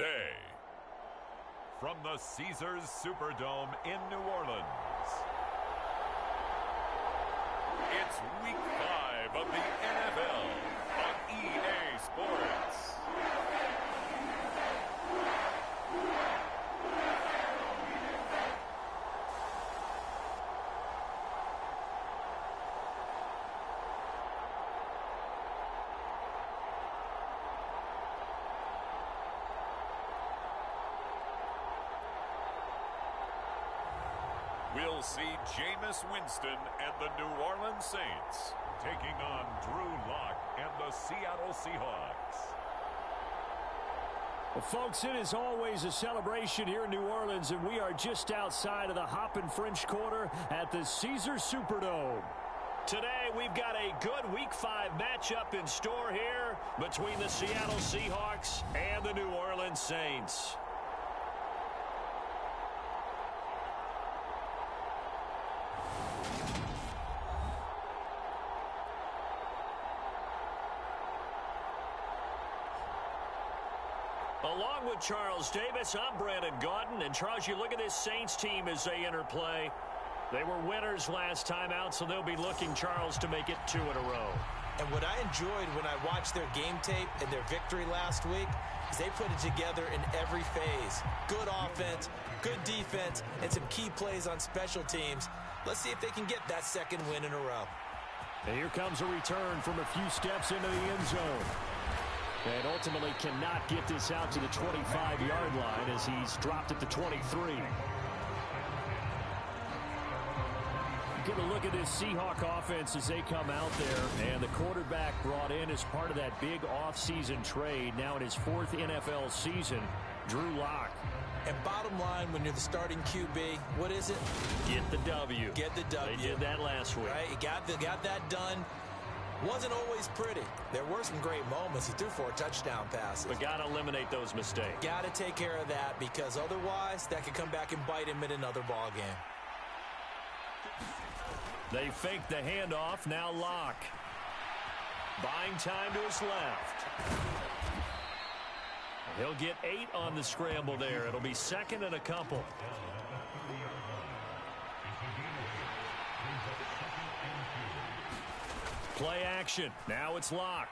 Day. From the Caesars Superdome in New Orleans, it's Week 5 of the NFL on EA Sports. We'll see Jameis Winston and the New Orleans Saints taking on Drew Lock and the Seattle Seahawks. Well, folks, it is always a celebration here in New Orleans, and we are just outside of the Hoppin' French Quarter at the Caesars Superdome. Today, we've got a good Week 5 matchup in store here between the Seattle Seahawks and the New Orleans Saints. Along with Charles Davis, I'm Brandon Gaudin. And Charles, you look at this Saints team as they enter play. They were winners last time out, so they'll be looking, Charles, to make it 2 in a row. And what I enjoyed when I watched their game tape and their victory last week is they put it together in every phase. Good offense, good defense, and some key plays on special teams. Let's see if they can get that second win in a row. And here comes a return from a few steps into the end zone. And ultimately cannot get this out to the 25-yard line as he's dropped at the 23. Get a look at this Seahawk offense as they come out there. And the quarterback brought in as part of that big offseason trade, now in his 4th NFL season, Drew Lock. And bottom line, when you're the starting QB, what is it? Get the W. Get the W. They did that last week. Right? He got that done. Wasn't always pretty. There were some great moments. He threw 4 touchdown passes. But got to eliminate those mistakes. Got to take care of that, because otherwise that could come back and bite him in another ball game. They fake the handoff. Now Lock. Buying time to his left. He'll get 8 on the scramble there. It'll be second and a couple. Play action. Now it's Lock.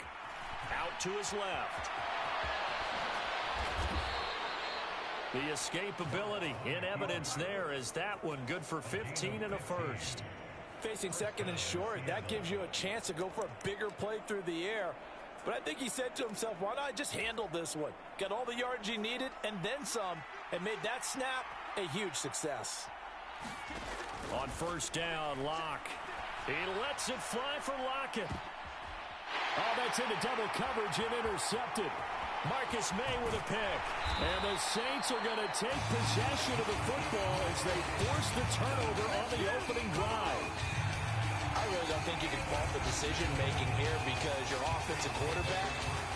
Out to his left. The escapability in evidence there as that one good for 15 and a first. Facing second and short, that gives you a chance to go for a bigger play through the air. But I think he said to himself, why not just handle this one? Got all the yards he needed and then some, and made that snap a huge success. On first down, Lock. He lets it fly for Lockett. Oh, that's into double coverage and intercepted. Marcus May with a pick. And the Saints are going to take possession of the football as they force the turnover on the opening drive. I really don't think you can fault the decision-making here, because your offensive quarterback,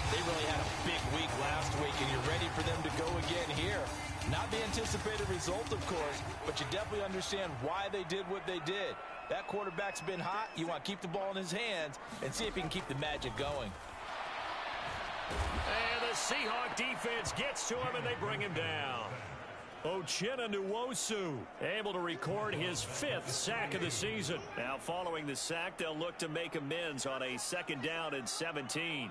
they really had a big week last week, and you're ready for them to go again here. Not the anticipated result, of course, but you definitely understand why they did what they did. That quarterback's been hot. You want to keep the ball in his hands and see if he can keep the magic going. And the Seahawk defense gets to him, and they bring him down. Uchenna Nwosu able to record his 5th sack of the season. Now following the sack, they'll look to make amends on a 2nd down and 17.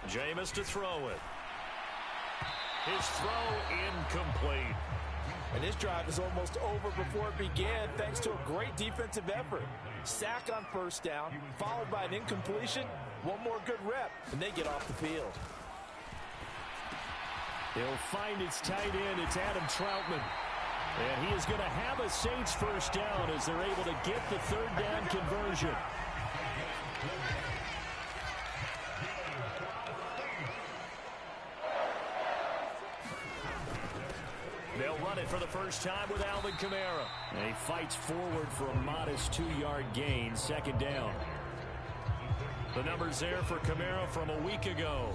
Jameis to throw it. His throw incomplete. And this drive is almost over before it began, thanks to a great defensive effort. Sack on first down, followed by an incompletion. One more good rep, and they get off the field. He'll find its tight end. It's Adam Troutman. And he is going to have a Saints first down as they're able to get the 3rd down conversion. They'll run it for the first time with Alvin Kamara. And he fights forward for a modest 2-yard gain, 2nd down. The numbers there for Kamara from a week ago.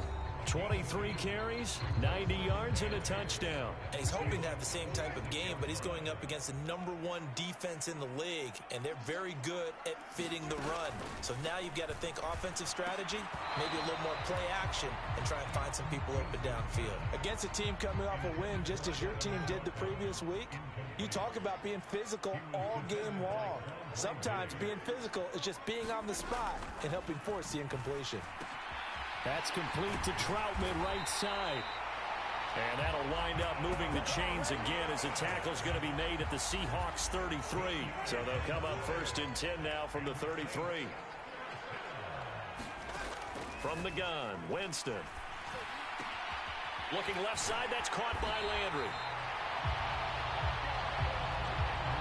23 carries, 90 yards, and a touchdown. And he's hoping to have the same type of game, but he's going up against the #1 defense in the league, and they're very good at fitting the run. So now you've got to think offensive strategy, maybe a little more play action, and try and find some people open downfield. Against a team coming off a win just as your team did the previous week, you talk about being physical all game long. Sometimes being physical is just being on the spot and helping force the incompletion. That's complete to Troutman, right side. And that'll wind up moving the chains again as the tackle's going to be made at the Seahawks 33. So they'll come up 1st and 10 now from the 33. From the gun, Winston. Looking left side, that's caught by Landry.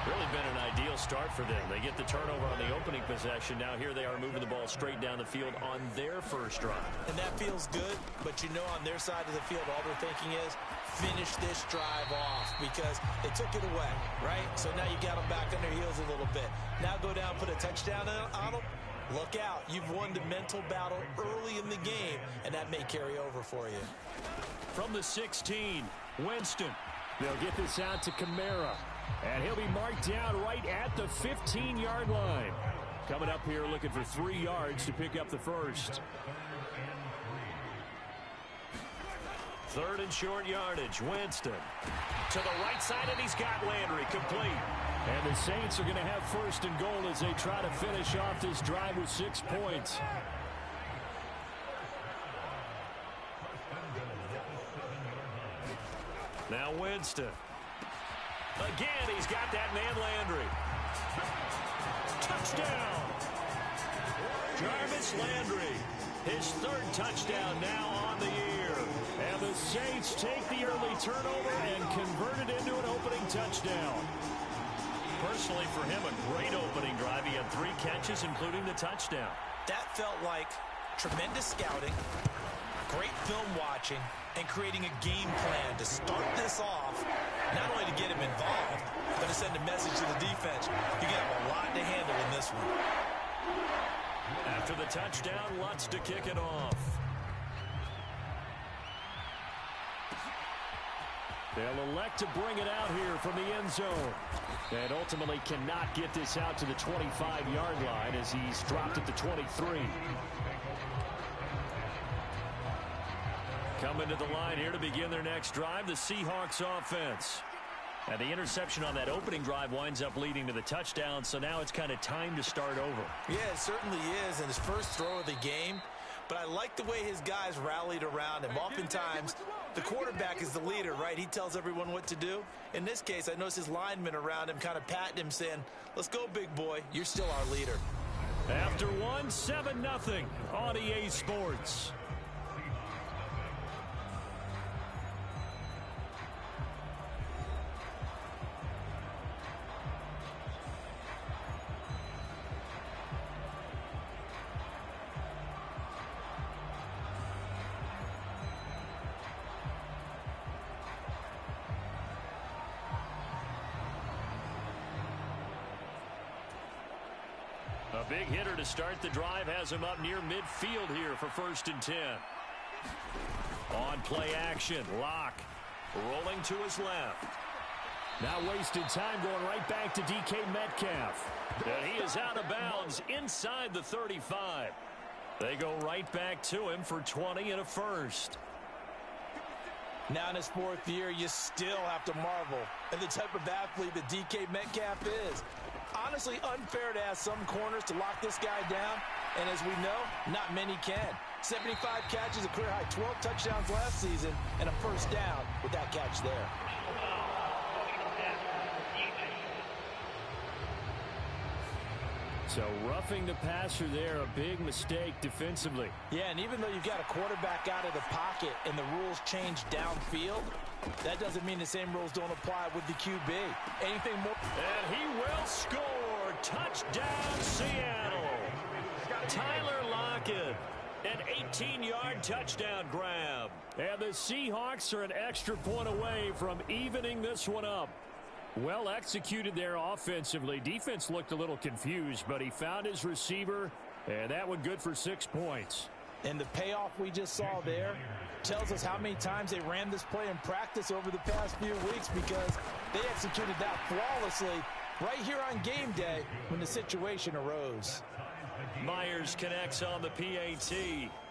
Really been an ideal start for them. They get the turnover on the opening possession. Now here they are moving the ball straight down the field on their first drive. And that feels good, but you know on their side of the field all they're thinking is finish this drive off because they took it away, right? So now you got them back on their heels a little bit. Now go down, put a touchdown on them. Look out. You've won the mental battle early in the game, and that may carry over for you. From the 16, Winston. They'll get this out to Kamara. And he'll be marked down right at the 15-yard line. Coming up here looking for 3 yards to pick up the first. 3rd and short yardage. Winston to the right side, and he's got Landry complete. And the Saints are going to have 1st and goal as they try to finish off this drive with 6 points. Now Winston. Again, he's got that man Landry. Touchdown! Jarvis Landry. His 3rd touchdown now on the year. And the Saints take the early turnover and convert it into an opening touchdown. Personally, for him, a great opening drive. He had 3 catches, including the touchdown. That felt like tremendous scouting, great film watching, and creating a game plan to start this off, not only to get him involved, but to send a message to the defense. You got a lot to handle in this one. After the touchdown, Lutz to kick it off. They'll elect to bring it out here from the end zone. And ultimately cannot get this out to the 25-yard line as he's dropped at the 23. Coming to the line here to begin their next drive, the Seahawks offense. And the interception on that opening drive winds up leading to the touchdown, so now it's kind of time to start over. Yeah, it certainly is in his first throw of the game. But I like the way his guys rallied around him. Oftentimes, the quarterback is the leader, right? He tells everyone what to do. In this case, I noticed his linemen around him kind of patting him, saying, let's go, big boy. You're still our leader. After 7-0 on EA Sports. A big hitter to start the drive has him up near midfield here for 1st and 10. On play action, Locke rolling to his left. Now wasted time going right back to DK Metcalf. And he is out of bounds inside the 35. They go right back to him for 20 and a first. Now in his 4th year, you still have to marvel at the type of athlete that DK Metcalf is. Honestly, unfair to ask some corners to lock this guy down, and as we know, not many can. 75 catches, a career high 12 touchdowns last season, and a first down with that catch there. So roughing the passer there, a big mistake defensively. Yeah, and even though you've got a quarterback out of the pocket and the rules change downfield, that doesn't mean the same rules don't apply with the QB. Anything more? And he will score. Touchdown, Seattle. Tyler Lockett, an 18-yard touchdown grab. And the Seahawks are an extra point away from evening this one up. Well executed there offensively. Defense looked a little confused, but he found his receiver, and that one good for 6 points. And the payoff we just saw there tells us how many times they ran this play in practice over the past few weeks, because they executed that flawlessly right here on game day when the situation arose. Myers connects on the PAT,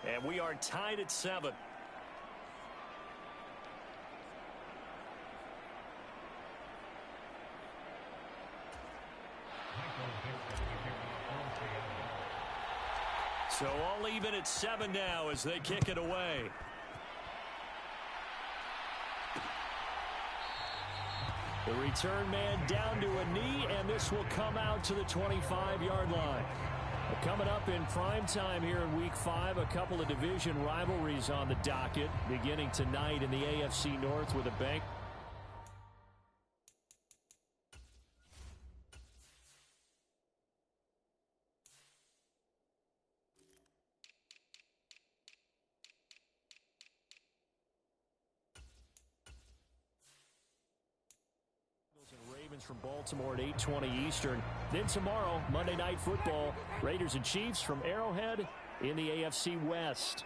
and we are tied at 7. So all even at 7 now as they kick it away. The return man down to a knee, and this will come out to the 25-yard line. Coming up in prime time here in Week 5, a couple of division rivalries on the docket, beginning tonight in the AFC North with a bank. From Baltimore at 8:20 Eastern. Then tomorrow, Monday Night Football, Raiders and Chiefs from Arrowhead in the AFC West.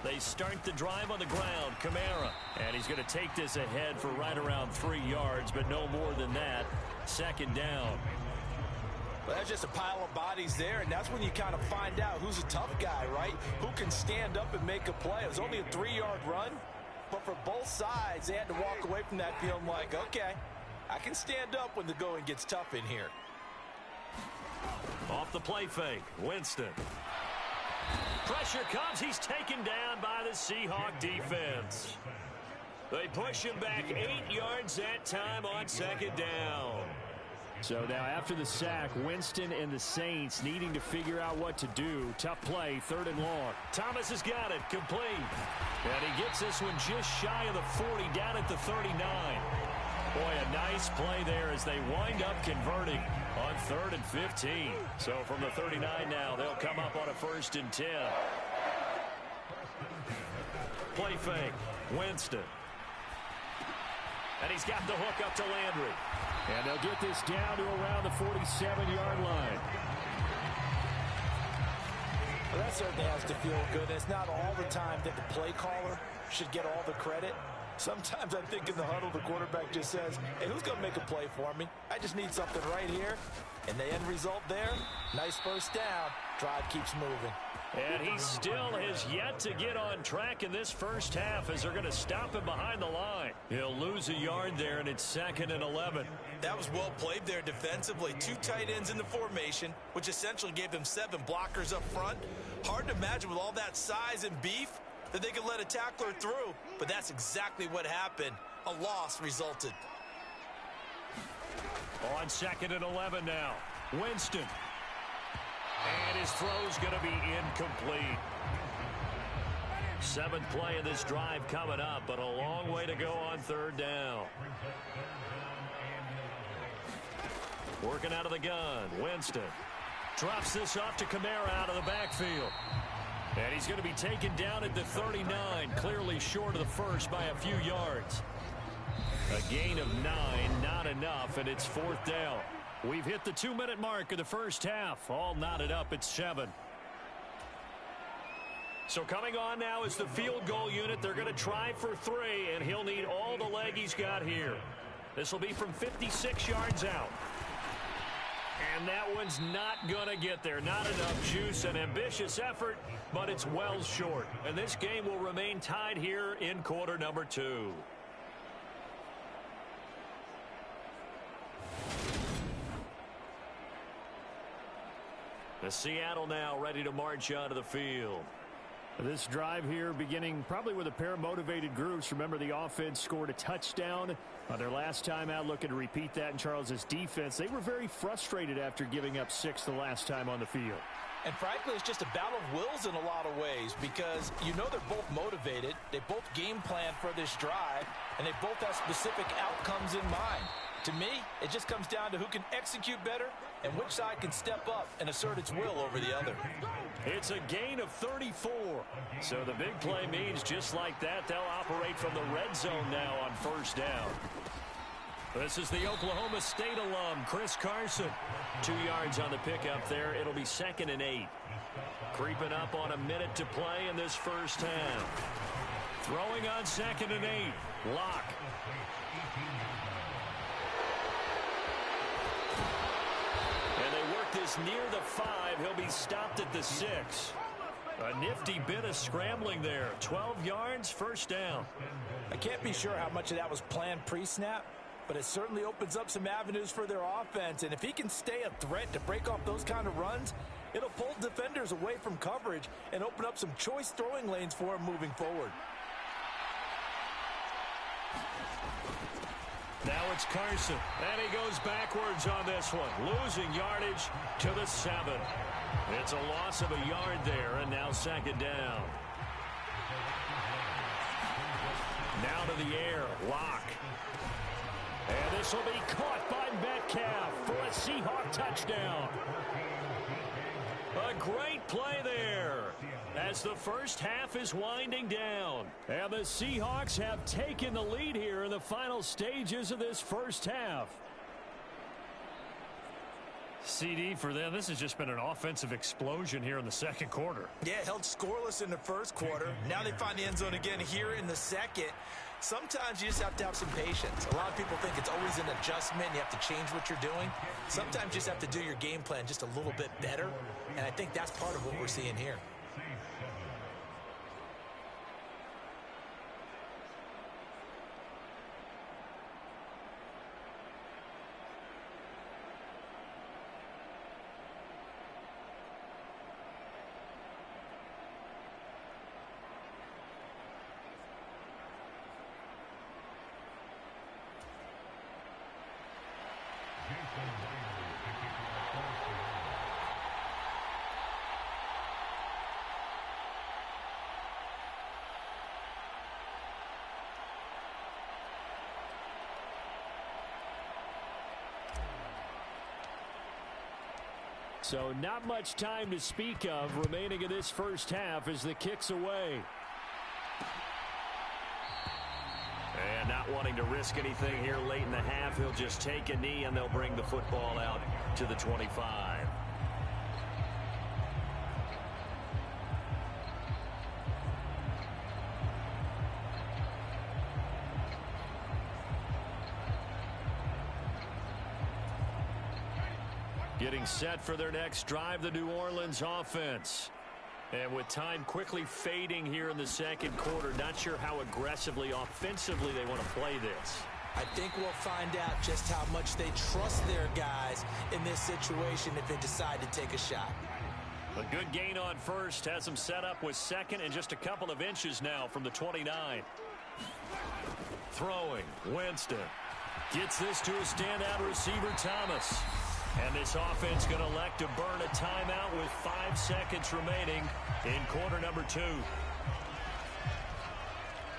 They start the drive on the ground. Kamara, and he's going to take this ahead for right around 3 yards, but no more than that. Second down. Well, that's just a pile of bodies there, and that's when you kind of find out who's a tough guy, right? Who can stand up and make a play. It was only a 3-yard run. But for both sides, they had to walk away from that feeling like, okay, I can stand up when the going gets tough in here. Off the play fake, Winston. Pressure comes. He's taken down by the Seahawks defense. They push him back 8 yards that time on second down. So now after the sack, Winston and the Saints needing to figure out what to do. Tough play, 3rd and long. Thomas has got it, complete. And he gets this one just shy of the 40, down at the 39. Boy, a nice play there as they wind up converting on 3rd and 15. So from the 39 now, they'll come up on a 1st and 10. Play fake, Winston. And he's got the hook up to Landry. And they'll get this down to around the 47-yard line. Well, that certainly has to feel good. It's not all the time that the play caller should get all the credit. Sometimes I think in the huddle, the quarterback just says, hey, who's going to make a play for me? I just need something right here. And the end result there, nice first down. Drive keeps moving. And he still has yet to get on track in this first half as they're going to stop him behind the line. He'll lose a yard there, and it's 2nd and 11. That was well played there defensively. 2 tight ends in the formation, which essentially gave them 7 blockers up front. Hard to imagine with all that size and beef that they could let a tackler through, but that's exactly what happened. A loss resulted. On 2nd and 11 now, Winston. And his throw's going to be incomplete. 7th play of this drive coming up, but a long way to go on 3rd down. Working out of the gun, Winston. Drops this off to Kamara out of the backfield. And he's going to be taken down at the 39, clearly short of the first by a few yards. A gain of 9, not enough, and it's 4th down. We've hit the 2-minute mark of the first half, all knotted up at 7. So coming on now is the field goal unit. They're going to try for 3, and he'll need all the leg he's got here. This will be from 56 yards out. And that one's not going to get there. Not enough juice. An ambitious effort, but it's well short. And this game will remain tied here in quarter number 2. The Seattle now ready to march onto the field. This drive here beginning probably with a pair of motivated groups. Remember, the offense scored a touchdown on their last time out, looking to repeat that in Charles's defense. They were very frustrated after giving up 6 the last time on the field. And frankly, it's just a battle of wills in a lot of ways, because you know they're both motivated. They both game plan for this drive, and they both have specific outcomes in mind. To me, it just comes down to who can execute better and which side can step up and assert its will over the other. It's a gain of 34. So the big play means just like that, they'll operate from the red zone now on 1st down. This is the Oklahoma State alum, Chris Carson. 2 yards on the pickup there. It'll be 2nd and 8. Creeping up on a minute to play in this first half. Throwing on 2nd and 8. Locke. And they work this near the 5. He'll be stopped at the 6. A nifty bit of scrambling there. 12 yards, first down. I can't be sure how much of that was planned pre-snap, but it certainly opens up some avenues for their offense. And if he can stay a threat to break off those kind of runs, it'll pull defenders away from coverage and open up some choice throwing lanes for him moving forward. Now it's Carson, and he goes backwards on this one, losing yardage to the 7. It's a loss of a yard there, and now 2nd down. Now to the air, Locke. And this will be caught by Metcalf for a Seahawk touchdown. A great play there as the first half is winding down. And the Seahawks have taken the lead here in the final stages of this first half. CD, for them, this has just been an offensive explosion here in the second quarter. Yeah, held scoreless in the first quarter. Now they find the end zone again here in the second. Sometimes you just have to have some patience. A lot of people think it's always an adjustment. You have to change what you're doing. Sometimes you just have to do your game plan just a little bit better. And I think that's part of what we're seeing here. So not much time to speak of remaining in this first half as the kick's away. And not wanting to risk anything here late in the half, he'll just take a knee and they'll bring the football out to the 25. Getting set for their next drive, the New Orleans offense. And with time quickly fading here in the second quarter, not sure how aggressively, offensively they want to play this. I think we'll find out just how much they trust their guys in this situation if they decide to take a shot. A good gain on first has them set up with 2nd and just a couple of inches now from the 29. Throwing, Winston. Gets this to a standout receiver, Thomas. And this offense going to elect to burn a timeout with 5 seconds remaining in quarter number 2.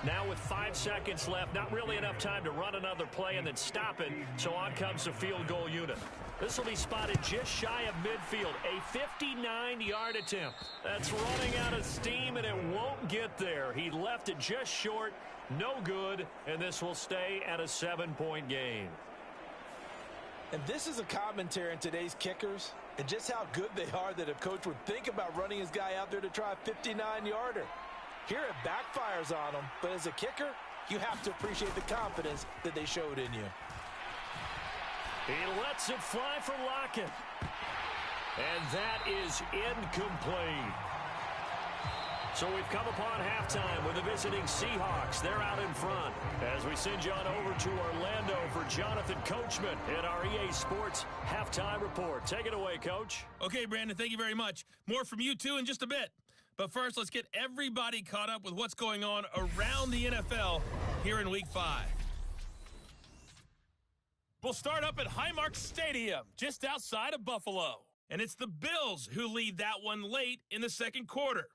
Now with 5 seconds left, not really enough time to run another play and then stop it, so on comes the field goal unit. This will be spotted just shy of midfield, a 59-yard attempt. That's running out of steam, and it won't get there. He left it just short, no good, and this will stay at a 7-point game. And this is a commentary on today's kickers and just how good they are that a coach would think about running his guy out there to try a 59-yarder. Here it backfires on him, but as a kicker, you have to appreciate the confidence that they showed in you. He lets it fly for Lockett. And that is incomplete. So we've come upon halftime with the visiting Seahawks. They're out in front as we send you on over to Orlando for Jonathan Coachman at our EA Sports Halftime Report. Take it away, Coach. Okay, Brandon, thank you very much. More from you, too, in just a bit. But first, let's get everybody caught up with what's going on around the NFL here in Week 5. We'll start up at Highmark Stadium, just outside of Buffalo. And it's the Bills who lead that one late in the second quarter.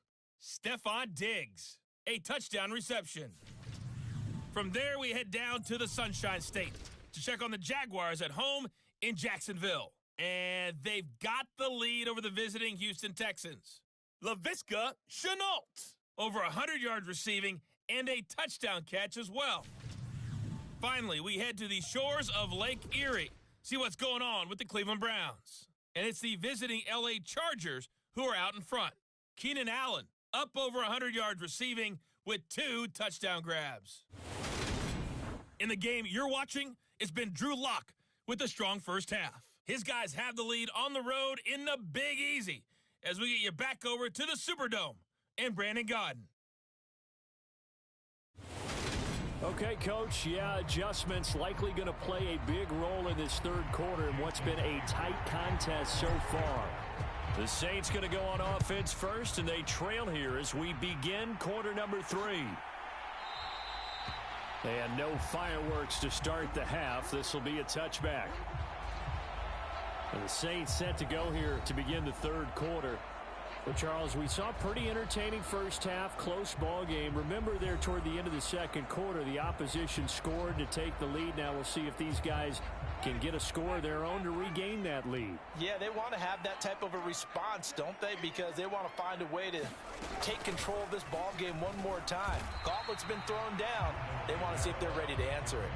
Stephon Diggs, a touchdown reception. From there, we head down to the Sunshine State to check on the Jaguars at home in Jacksonville. And they've got the lead over the visiting Houston Texans. Laviska Shenault, over 100 yards receiving and a touchdown catch as well. finally, we head to the shores of Lake Erie. See what's going on with the Cleveland Browns. And it's the visiting L.A. Chargers who are out in front. Keenan Allen up over 100 yards receiving with 2 touchdown grabs. In the game you're watching, it's been Drew Lock with a strong first half. His guys have the lead on the road in the Big Easy as we get you back over to the Superdome and Brandon Gaudin. Okay, Coach, yeah, adjustments likely going to play a big role in this third quarter in what's been a tight contest so far. The Saints going to go on offense first, and they trail here as we begin quarter number 3. And no fireworks to start the half. This will be a touchback. And the Saints set to go here to begin the third quarter. Well, Charles, we saw a pretty entertaining first half, close ball game. Remember there toward the end of the second quarter, the opposition scored to take the lead. Now we'll see if these guys can get a score of their own to regain that lead. Yeah, they want to have that type of a response, don't they? Because they want to find a way to take control of this ball game one more time. Gauntlet's been thrown down. They want to see if they're ready to answer it.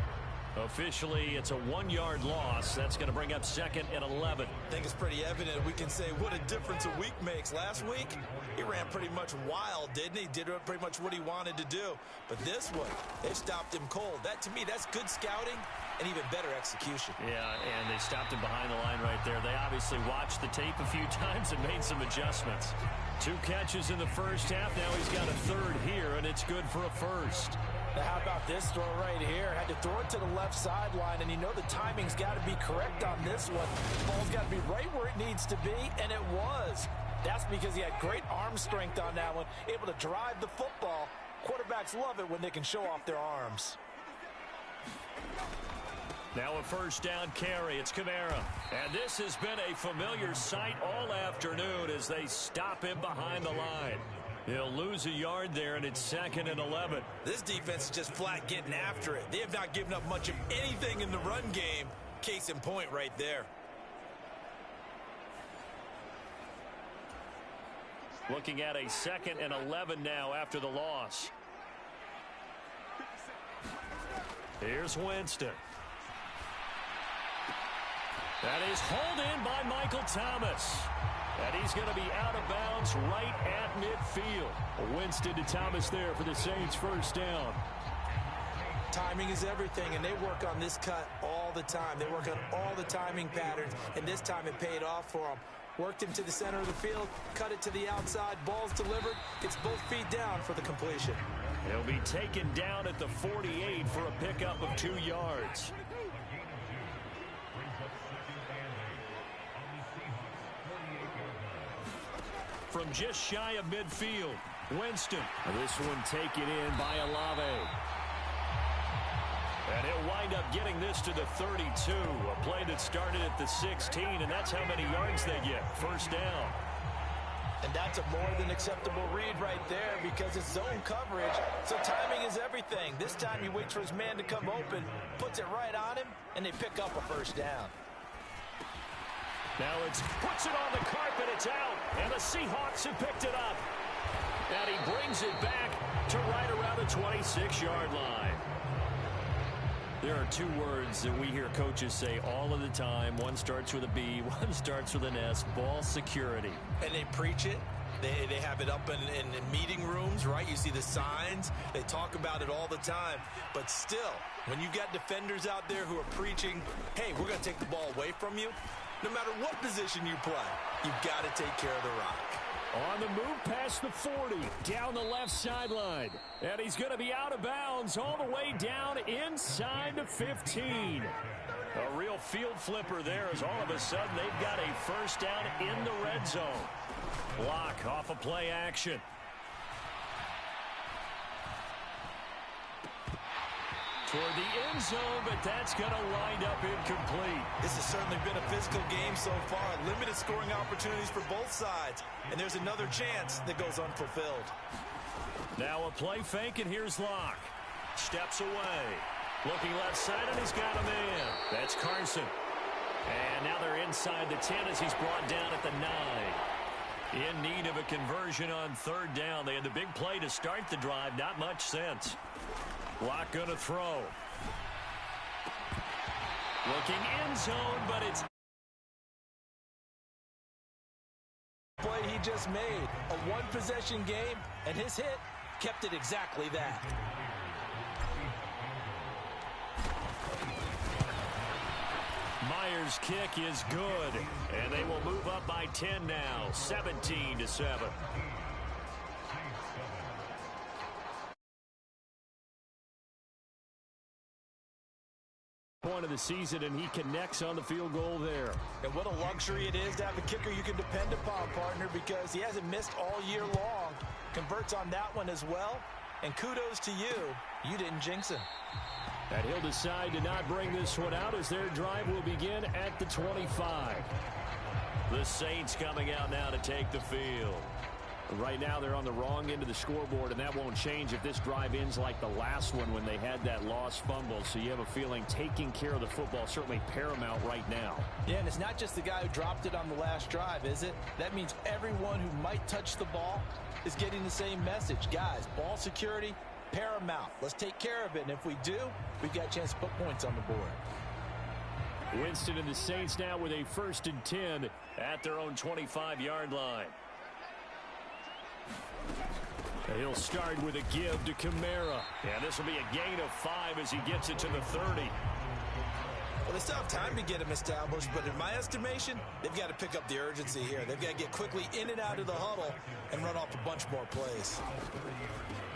Officially, it's a 1-yard loss. That's going to bring up 2nd and 11. I think it's pretty evident. We can say what a difference a week makes. Last week, he ran pretty much wild, didn't he? Did pretty much what he wanted to do. But this one, they stopped him cold. That, to me, that's good scouting and even better execution. Yeah, and they stopped him behind the line right there. They obviously watched the tape a few times and made some adjustments. 2 catches in the first half. Now he's got a third here, and it's good for a first. Now how about this throw right here? Had to throw it to the left sideline, and you know the timing's got to be correct on this one. Ball's got to be right where it needs to be, and it was. That's because he had great arm strength on that one, able to drive the football. Quarterbacks love it when they can show off their arms. Now a first down carry. It's Kamara. And this has been a familiar sight all afternoon as they stop him behind the line. He'll lose a yard there, and it's 2nd and 11. This defense is just flat getting after it. They have not given up much of anything in the run game. Case in point right there. Looking at a 2nd and 11 now after the loss. Here's Winston. That is hauled in by Michael Thomas. And he's going to be out of bounds right at midfield. Winston to Thomas there for the Saints' first down. Timing is everything, and they work on this cut all the time. They work on all the timing patterns, and this time it paid off for them. Worked him to the center of the field, cut it to the outside, ball's delivered. It's both feet down for the completion. He'll be taken down at the 48 for a pickup of 2 yards. From just shy of midfield, Winston. This one taken in by Olave. And he'll wind up getting this to the 32. A play that started at the 16, and that's how many yards they get. First down. And that's a more than acceptable read right there because it's zone coverage, so timing is everything. This time he waits for his man to come open, puts it right on him, and they pick up a first down. Now puts it on the carpet, it's out, and the Seahawks have picked it up. And he brings it back to right around the 26-yard line. There are 2 words that we hear coaches say all of the time. One starts with a B, one starts with an S, ball security. And they preach it. They have it up in meeting rooms, right? You see the signs. They talk about it all the time. But still, when you got defenders out there who are preaching, hey, we're going to take the ball away from you, no matter what position you play, you've got to take care of the rock. On the move past the 40, down the left sideline. And he's going to be out of bounds all the way down inside the 15. A real field flipper there as all of a sudden they've got a first down in the red zone. Block off a play action. Toward the end zone, but that's going to wind up incomplete. This has certainly been a physical game so far. Limited scoring opportunities for both sides. And there's another chance that goes unfulfilled. Now a play fake, and here's Locke. Steps away. Looking left side, and he's got a man. That's Carson. And now they're inside the 10 as he's brought down at the 9. In need of a conversion on third down. They had the big play to start the drive. Not much sense. Locke going to throw. Looking end zone, but it's play he just made. A one-possession game, and his hit kept it exactly that. Myers' kick is good, and they will move up by 10 now, 17-7. Point of the season, and he connects on the field goal there. And what a luxury it is to have a kicker you can depend upon, partner, because he hasn't missed all year long. Converts on that one as well, and kudos to you. You didn't jinx him. And he'll decide to not bring this one out as their drive will begin at the 25. The Saints coming out now to take the field. Right now they're on the wrong end of the scoreboard, and that won't change if this drive ends like the last one when they had that lost fumble. So you have a feeling taking care of the football certainly paramount right now. Yeah, and it's not just the guy who dropped it on the last drive, is it? That means everyone who might touch the ball is getting the same message. Guys, ball security, paramount. Let's take care of it, and if we do, we've got a chance to put points on the board. Winston and the Saints now with a 1st and 10 at their own 25-yard line. He'll start with a give to Kamara. And this will be a gain of 5 as he gets it to the 30. Well, they still have time to get him established, but in my estimation, they've got to pick up the urgency here. They've got to get quickly in and out of the huddle and run off a bunch more plays.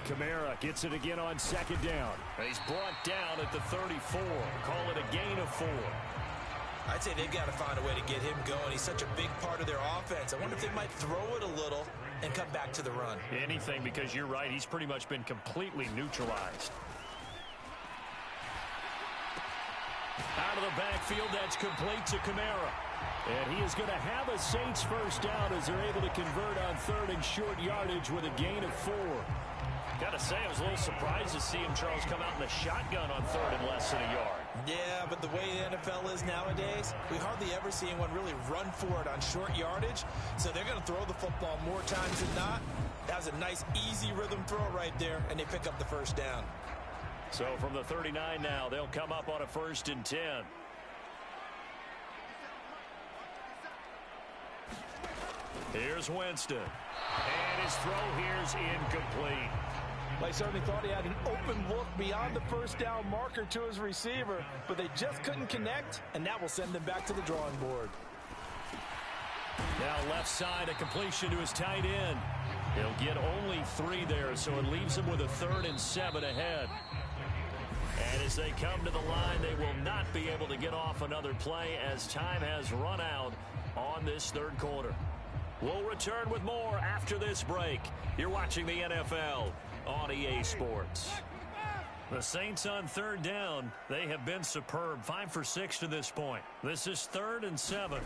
Kamara gets it again on 2nd down. He's brought down at the 34. Call it a gain of 4. I'd say they've got to find a way to get him going. He's such a big part of their offense. I wonder if they might throw it a little and come back to the run. Anything, because you're right. He's pretty much been completely neutralized. Out of the backfield, that's complete to Kamara. And he is going to have a Saints 1st down as they're able to convert on 3rd and short yardage with a gain of 4. Got to say, I was a little surprised to see him, Charles, come out in the shotgun on 3rd and less than a yard. Yeah, but the way the NFL is nowadays, we hardly ever see anyone really run for it on short yardage. So they're going to throw the football more times than not. That was a nice, easy rhythm throw right there, and they pick up the 1st down. So from the 39 now, they'll come up on a 1st and 10. Here's Winston. And his throw here's incomplete. I certainly thought he had an open look beyond the 1st down marker to his receiver, but they just couldn't connect, and that will send them back to the drawing board. Now left side, a completion to his tight end. He'll get only 3 there, so it leaves him with a 3rd and 7 ahead. And as they come to the line, they will not be able to get off another play as time has run out on this 3rd quarter. We'll return with more after this break. You're watching the NFL on EA Sports. The Saints on 3rd down. They have been superb. 5 for 6 to this point. This is 3rd and 7.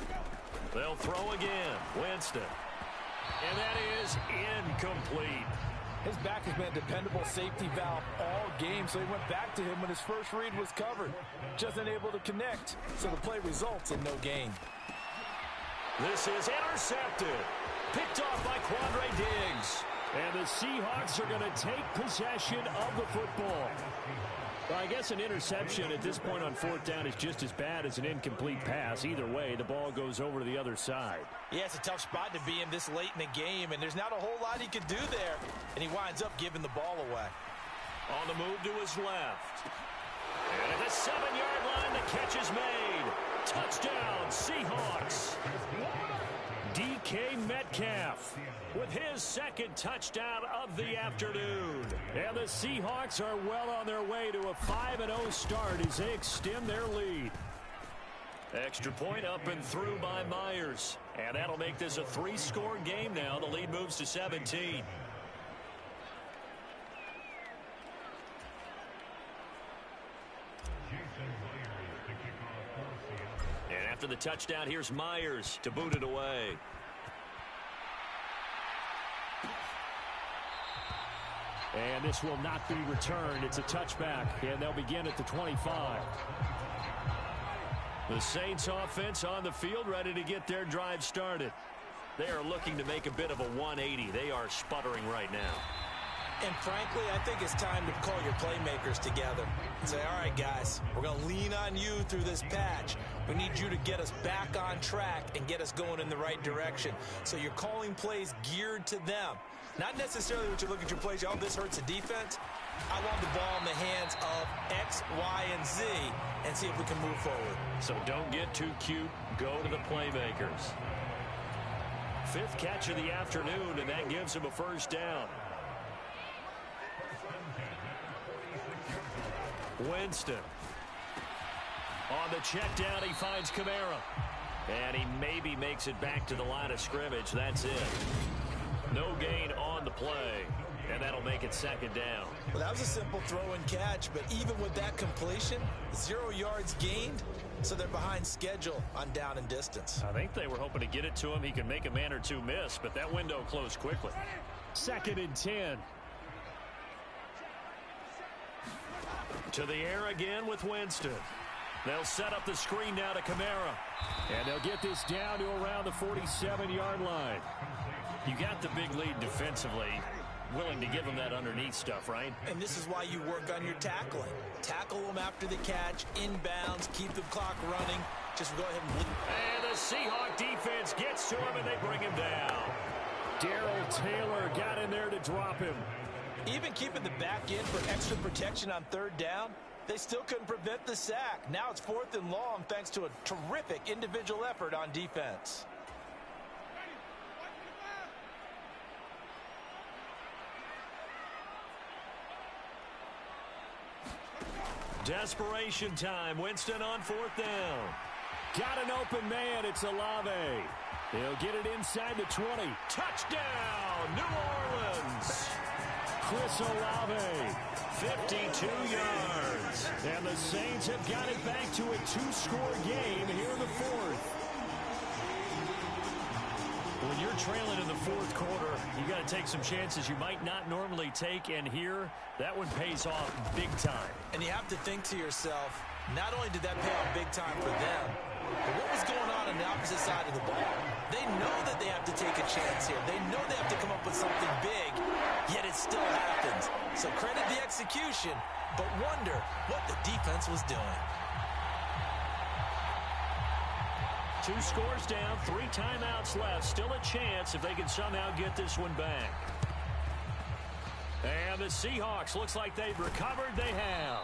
They'll throw again. Winston. And that is incomplete. His back has been a dependable safety valve all game, so he went back to him when his first read was covered. Just unable to connect, so the play results in no gain. This is intercepted. Picked off by Quandre Diggs. And the Seahawks are going to take possession of the football. Well, I guess an interception at this point on 4th down is just as bad as an incomplete pass. Either way, the ball goes over to the other side. Yeah, it's a tough spot to be in this late in the game, and there's not a whole lot he could do there. And he winds up giving the ball away. On the move to his left. And at the 7-yard line, the catch is made. Touchdown, Seahawks. DK Metcalf with his 2nd touchdown of the afternoon. And the Seahawks are well on their way to a 5-0 start as they extend their lead. Extra point up and through by Myers. And that'll make this a 3-score game now. The lead moves to 17. And after the touchdown, here's Myers to boot it away. And this will not be returned. It's a touchback, and they'll begin at the 25. The Saints offense on the field, ready to get their drive started. They are looking to make a bit of a 180. They are sputtering right now. And frankly, I think it's time to call your playmakers together and say, all right, guys, we're going to lean on you through this patch. We need you to get us back on track and get us going in the right direction. So you're calling plays geared to them. Not necessarily what you look at your plays, oh, this hurts the defense. I want the ball in the hands of X, Y, and Z and see if we can move forward. So don't get too cute. Go to the playmakers. 5th catch of the afternoon, and that gives him a first down. Winston. On the check down, he finds Kamara. And he maybe makes it back to the line of scrimmage. That's it. No gain on the play. And that'll make it 2nd down. Well, that was a simple throw and catch, but even with that completion, 0 yards gained, so they're behind schedule on down and distance. I think they were hoping to get it to him. He could make a man or two miss, but that window closed quickly. 2nd and 10. To the air again with Winston. They'll set up the screen now to Kamara. And they'll get this down to around the 47-yard line. You got the big lead defensively. Willing to give them that underneath stuff, right? And this is why you work on your tackling. Tackle them after the catch, inbounds, keep the clock running. Just go ahead and lead. And the Seahawk defense gets to him, and they bring him down. Darrell Taylor got in there to drop him. Even keeping the back end for extra protection on 3rd down, they still couldn't prevent the sack. Now it's 4th and long thanks to a terrific individual effort on defense. Desperation time. Winston on 4th down. Got an open man. It's Olave. He'll get it inside the 20. Touchdown, New Orleans. Chris Olave, 52 yards. And the Saints have got it back to a 2-score game here in the 4th. When you're trailing in the 4th quarter, you got to take some chances you might not normally take, and here, that one pays off big time. And you have to think to yourself, not only did that pay off big time for them, but what was going on the opposite side of the ball? They know that they have to take a chance here. They know they have to come up with something big, yet it still happens. So credit the execution, but wonder what the defense was doing. 2 scores down, 3 timeouts left. Still a chance if they can somehow get this one back. And the Seahawks, looks like they've recovered. They have.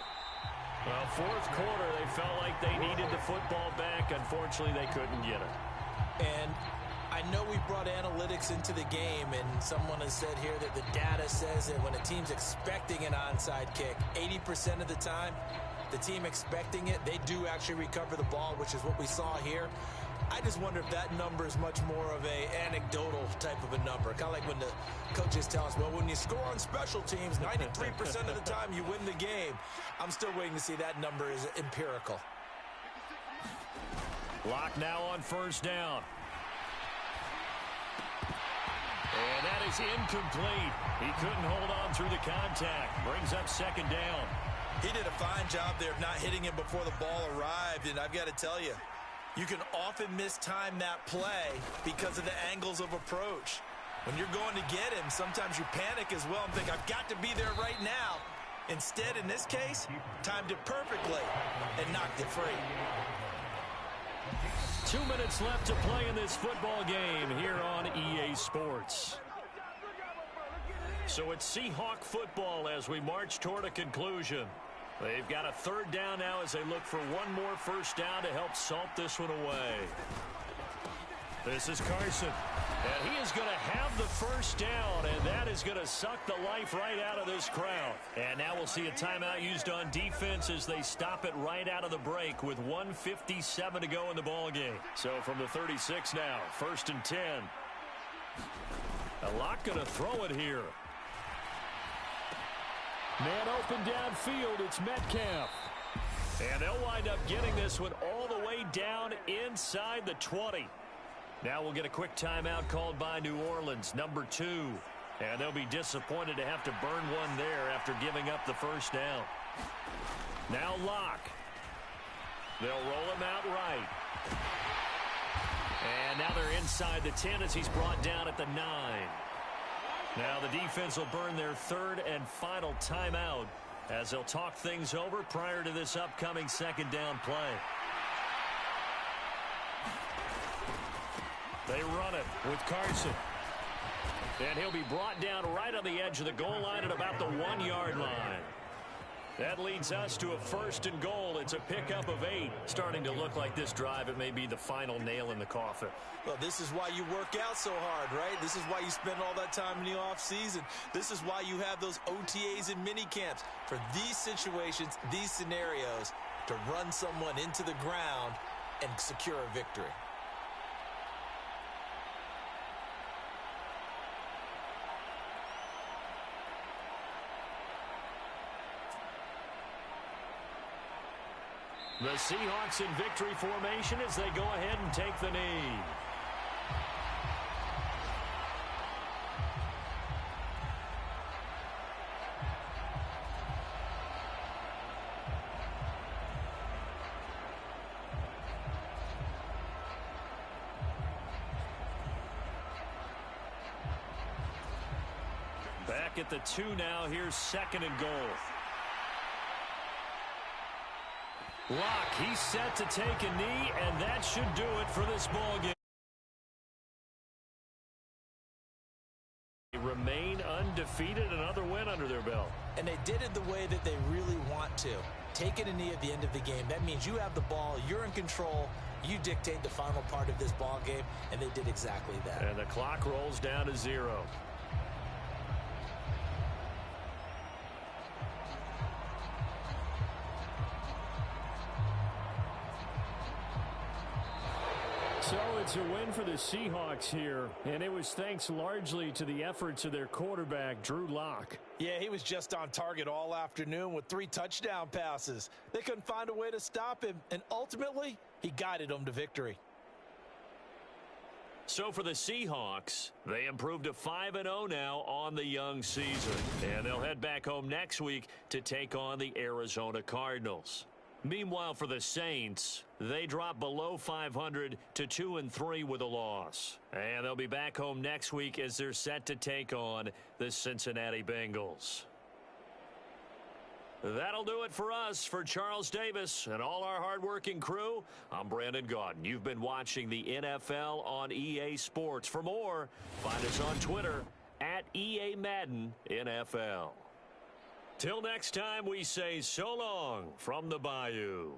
Well, 4th quarter, they felt like they needed the football back. Unfortunately, they couldn't get it. And I know we brought analytics into the game, and someone has said here that the data says that when a team's expecting an onside kick, 80% of the time, the team expecting it, they do actually recover the ball, which is what we saw here. I just wonder if that number is much more of a anecdotal type of a number. Kind of like when the coaches tell us, well, when you score on special teams, 93% of the time you win the game. I'm still waiting to see that number is empirical. Lock now on 1st down. And that is incomplete. He couldn't hold on through the contact. Brings up 2nd down. He did a fine job there of not hitting him before the ball arrived, and I've got to tell you, you can often mistime that play because of the angles of approach. When you're going to get him, sometimes you panic as well and think, I've got to be there right now. Instead, in this case, timed it perfectly and knocked it free. 2 minutes left to play in this football game here on EA Sports. So it's Seahawk football as we march toward a conclusion. They've got a 3rd down now as they look for one more 1st down to help salt this one away. This is Carson. And he is going to have the 1st down, and that is going to suck the life right out of this crowd. And now we'll see a timeout used on defense as they stop it right out of the break with 1:57 to go in the ballgame. So from the 36 now, 1st and 10. A lot going to throw it here. Man open downfield, it's Metcalf. And they'll wind up getting this one all the way down inside the 20. Now we'll get a quick timeout called by New Orleans, number 2. And they'll be disappointed to have to burn one there after giving up the 1st down. Now Locke. They'll roll him out right. And now they're inside the 10 as he's brought down at the 9. Now the defense will burn their third and final timeout as they'll talk things over prior to this upcoming second down play. They run it with Carson. And he'll be brought down right on the edge of the goal line at about the 1-yard line. That leads us to a 1st and goal. It's a pickup of 8. Starting to look like this drive, it may be the final nail in the coffin. Well, this is why you work out so hard, right? This is why you spend all that time in the offseason. This is why you have those OTAs and mini camps. For these situations, these scenarios, to run someone into the ground and secure a victory. The Seahawks in victory formation as they go ahead and take the knee. Back at the 2 now. Here's 2nd and goal. Locke, he's set to take a knee, and that should do it for this ball game. They remain undefeated, another win under their belt. And they did it the way that they really want to. Taking a knee at the end of the game, that means you have the ball, you're in control, you dictate the final part of this ball game, and they did exactly that. And the clock rolls down to 0. So it's a win for the Seahawks here, and it was thanks largely to the efforts of their quarterback, Drew Lock. Yeah, he was just on target all afternoon with 3 touchdown passes. They couldn't find a way to stop him, and ultimately, he guided them to victory. So for the Seahawks, they improved to 5-0 now on the young season, and they'll head back home next week to take on the Arizona Cardinals. Meanwhile, for the Saints, they drop below 500 to 2-3 with a loss. And they'll be back home next week as they're set to take on the Cincinnati Bengals. That'll do it for us. For Charles Davis and all our hardworking crew, I'm Brandon Gaudin. You've been watching the NFL on EA Sports. For more, find us on Twitter at EA Madden NFL. Till next time, we say so long from the Bayou.